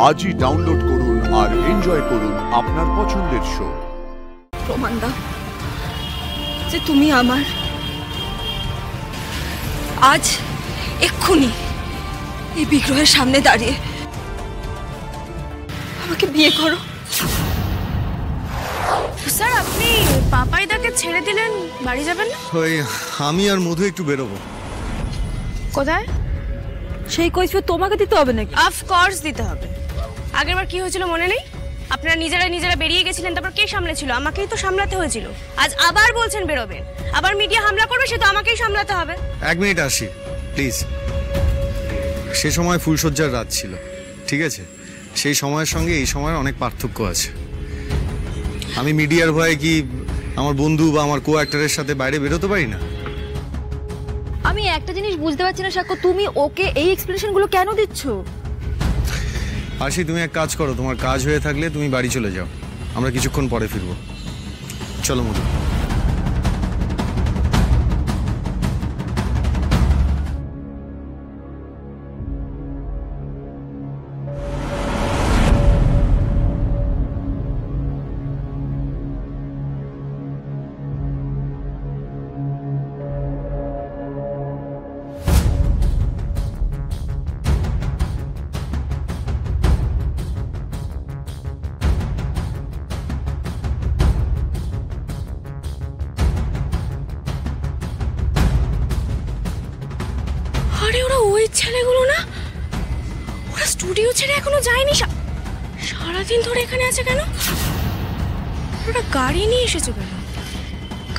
আজই ডাউনলোড করুন আর এনজয় করুন আপনার পছন্দের শো। প্রমাণ দাও যে তুমি আমার। আজ এক্ষুনি এই বিগ্রহের সামনে দাঁড়িয়ে আমাকে বিয়ে করো। স্যার, আপনি পাপাইদাকে ছেড়ে দিলেন, বাড়ি যাবেন না? ওই আমি আর মধু একটু বেরোবো। কোথায়? সেই কৈফিয়ত তোমাকে দিতে হবে নাকি? অফকোর্স দিতে হবে। আগেরবার কি হয়েছিল মনে নেই? আপনারা নিজেরা বেরিয়ে গেছিলেন, তারপর কে সামলেছিল? আমাকেই তো সামলাতে হয়েছিল। আজ আবার বলছেন বেরোবেন, আবার মিডিয়া হামলা করবে, সে তো আমাকেই সামলাতে হবে। 1 মিনিট আসি প্লিজ। সে সময় ফুলসজ্জার রাত ছিল, ঠিক আছে? সেই সময়ের সঙ্গে এই সময়ের অনেক পার্থক্য আছে। আমি মিডিয়ার ভয়ে কি আমার বন্ধু বা আমার কো অ্যাক্টরের সাথে বাইরে বেরোতে পারি না? আমি একটা জিনিস বুঝতে পারছি না সাক্ষ্য, তুমি ওকে এই এক্সপ্লেনেশন গুলো কেন দিচ্ছ? আশি, তুমি এক কাজ করো, তোমার কাজ হয়ে থাকলে তুমি বাড়ি চলে যাও, আমরা কিছুক্ষণ পরে ফিরবো। চলো মধু। আরে ওরা ওই ছেলেগুলো না? ওরা স্টুডিও ছেড়ে এখনো যায়নি? সারাদিন ধরে এখানে আছে কেন? ওরা গাড়ি নিয়ে এসেছে কেন?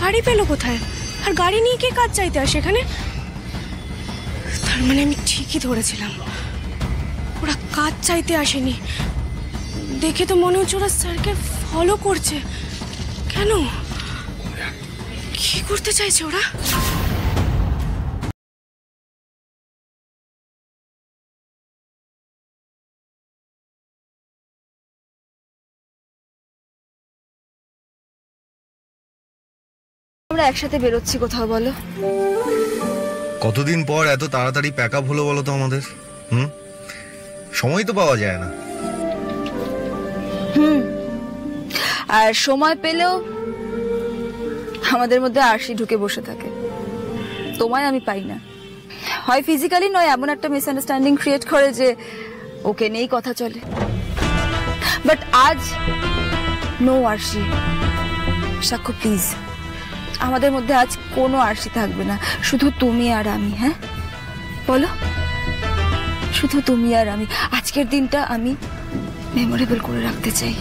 গাড়ি পেলো কোথায়? আর গাড়ি নিয়ে কে কাজ চাইতে আসে এখানে? তার মানে আমি ঠিকই ধরেছিলাম, ওরা কাজ চাইতে আসেনি। দেখে তো মনে হচ্ছে ওরা স্যারকে ফলো করছে। কেন? কি করতে চাইছে ওরা? আমরা একসাথে বেরোচ্ছি কোথাও, বলো? কতদিন পর এত তাড়াতাড়ি প্যাক আপ হলো বলো তো আমাদের? সময় তো পাওয়া যায় না। আর সময় পেলেও আমাদের মধ্যে আরশি ঢুকে বসে থাকে। তোমায় আমি পাই না, হয় ফিজিক্যালি নয় এমন একটা মিসআন্ডারস্ট্যান্ডিং ক্রিয়েট করে যে ওকে নিয়েই কথা চলে। বাট আজ নো আরশি। সাক্ষ্য প্লিজ, আমাদের মধ্যে আজ কোনো আরশি থাকবে না, শুধু তুমি আর আমি। হ্যাঁ বলো, শুধু তুমি আর আমি। আজকের দিনটা আমি মেমোরেবল করে রাখতে চাই।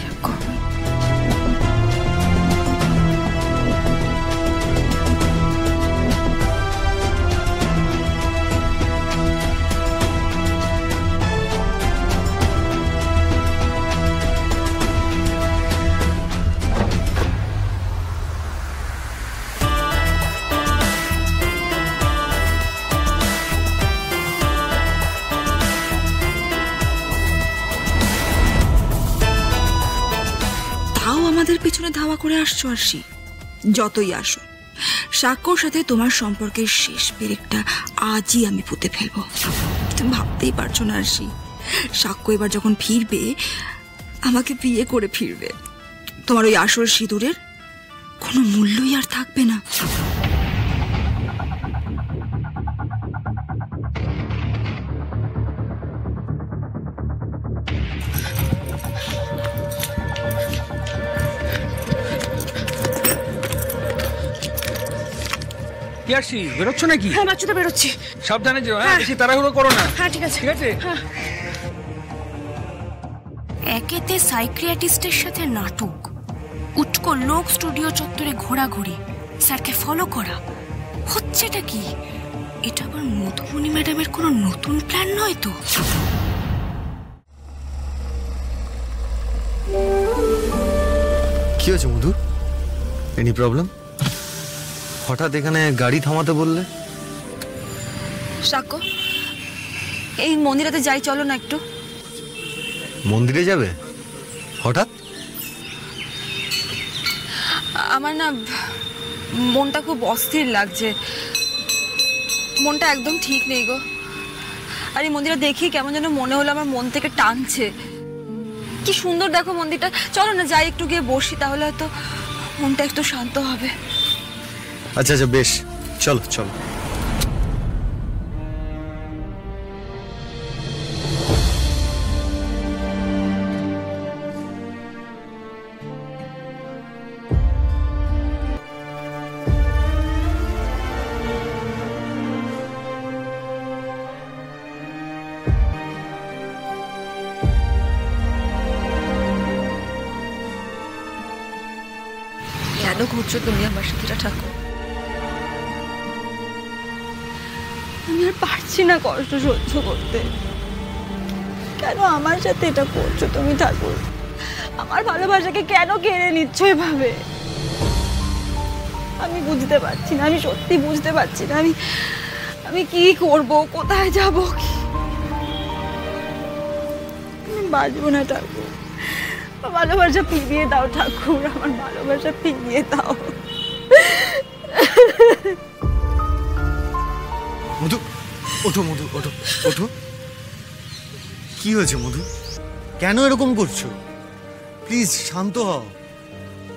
আমাদের পিছনে ধাওয়া করে আসছো আরশি। যতই আসো, সাক্ষ্যর সাথে তোমার সম্পর্কের শেষ পেরেকটা আজই আমি পুঁতে ফেলবো। তুমি ভাবতেই পারছো না আরশি, সাক্ষ্য এবার যখন ফিরবে আমাকে বিয়ে করে ফিরবে। তোমার ওই আসল সিঁদুরের কোনো মূল্যই আর থাকবে না। বেরোচ্ছ নাকি? হ্যাঁ বাচ্চু তো বেরোচ্ছি। সাবধানে যেও, হ্যাঁ? বেশি তাড়াহুড়ো করো না। হ্যাঁ ঠিক আছে, ঠিক আছে। একেতে সাইকিয়াট্রিস্টের সাথে নাটক, উটকো লোক স্টুডিও চত্বরে ঘোরাঘুরি, স্যারকে ফলো করা, হচ্ছেটা কি? এটা আবার মধুমণি ম্যাডামের কোনো নতুন প্ল্যান নয় তো? কি হয়েছে মধু? Any problem? হঠাৎ এখানে গাড়ি থামাতে বললে? সাক্ষ্য, এই মন্দিরেতে যাই, চলো না একটু। মন্দিরে যাবে হঠাৎ? আমার না মনটা খুব অস্থির লাগছে, মনটা একদম ঠিক নেই গো। আর এই মন্দিরটা দেখি কেমন যেন মনে হলো আমার মন থেকে টানছে। কি সুন্দর দেখো মন্দিরটা, চলো না যাই একটু গিয়ে বসি, তাহলে হয়তো মনটা একটু শান্ত হবে। আচ্ছা আচ্ছা বেশ, চলো চলো। কেন করছো তুমি আমার সাথে এটা ঠাকুর? আমি আর পারছি না কষ্ট সহ্য করতে। কেন আমার সাথে এটা করছো তুমি ঠাকুর? আমার ভালোবাসাকে কেন কেড়ে নিচ্ছ এভাবে? আমি বুঝতে পারছি না, আমি সত্যি বুঝতে পারছি না। আমি কি করব, কোথায় যাব? আমি বাঁচবো না ঠাকুর। ভালোবাসা ফিরিয়ে দাও ঠাকুর, আমার ভালোবাসা ফিরিয়ে দাও। মধু, ওঠো মধু, ওঠো ওঠো। কি হয়েছে মধু? কেন এরকম করছো? প্লিজ শান্ত হও।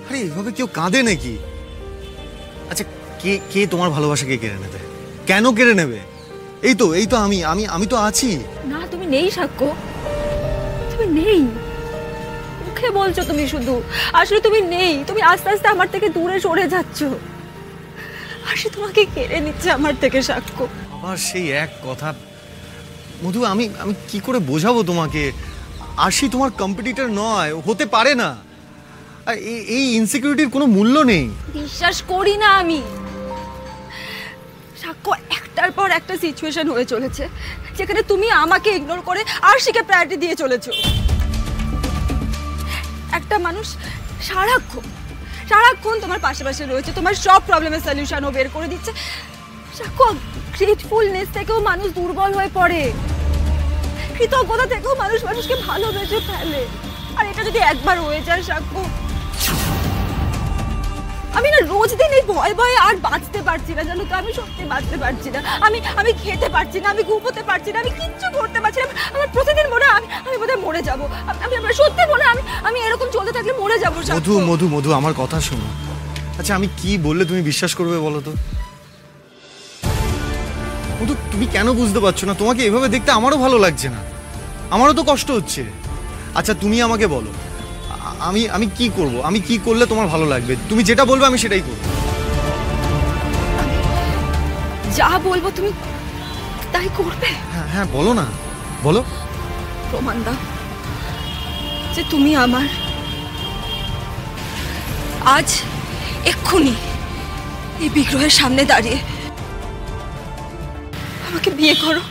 আরে এভাবে কেউ কাঁদে নাকি? আচ্ছা কে কে তোমার ভালোবাসাকে কেড়ে নেবে? কেন কেড়ে নেবে? এই তো আমি তো আছি। না তুমি নেই সাক্ষ্য, তুমি নেই। মুখে বলছো তুমি শুধু, আসলে তুমি নেই। তুমি আস্তে আস্তে আমার থেকে দূরে সরে যাচ্ছ, আসলে তোমাকে কেড়ে নিচ্ছে আমার থেকে সাক্ষ্য। আবার সেই এক কথা মধু, আমি কি করে বোঝাবো তোমাকে? আশি তোমার কম্পিটিটর নয়, হতে পারে না। আর এই ইনসিকিউরিটির কোনো মূল্য নেই। বিশ্বাস করি না আমি। সাক্ষ্য একটার পর একটা সিচুয়েশন হয়ে চলেছে যেখানে তুমি আমাকে ইগনোর করে আরশিকে প্রায়োরিটি দিয়ে চলেছো। একটা মানুষ সারাক্ষণ তোমার পাশে রয়েছে, তোমার সব প্রবলেমের সলিউশনও বের করে দিচ্ছে। সাক্ষ্য, গ্রেটফুলনেস থেকেও মানুষ দুর্বল হয়ে পড়ে, কৃতজ্ঞতা থেকেও মানুষকে ভালোবেসে ফেলে। আর এটা যদি একবার হয়ে যায় সাক্ষ্য, আমি না রোজ দিন এই ভয়ে আর বাঁচতে পারছি না, জানো তো? আমি সত্যি বাঁচতে পারছি না। আমি খেতে পারছি না, আমি ঘুমোতে পারছি না, আমি কিচ্ছু করতে পারছি না। আমার প্রতিদিন মনে হয় আমি বোধহয় মরে যাবো। আমি সত্যি মনে হয় আমি এরকম চলতে থাকলে মরে যাবো। মধু আমার কথা শোনো। আচ্ছা আমি কি বললে তুমি বিশ্বাস করবে বলো তো? মধু তুমি কেন বুঝতে পারছো না? তোমাকে এভাবে দেখতে আমারও ভালো লাগছে না, আমারও তো কষ্ট হচ্ছে। আচ্ছা তুমি আমাকে বলো, আমি কি করব? আমি কি করলে তোমার ভালো লাগবে? তুমি যেটা বলবে আমি সেটাই করব। যা বলবো তুমি তাই করবে? হ্যাঁ বলো না, বলো। প্রমাণ দাও যে তুমি আমার। আজ এক্ষুনি এই বিগ্রহের সামনে দাঁড়িয়ে আমাকে বিয়ে করো।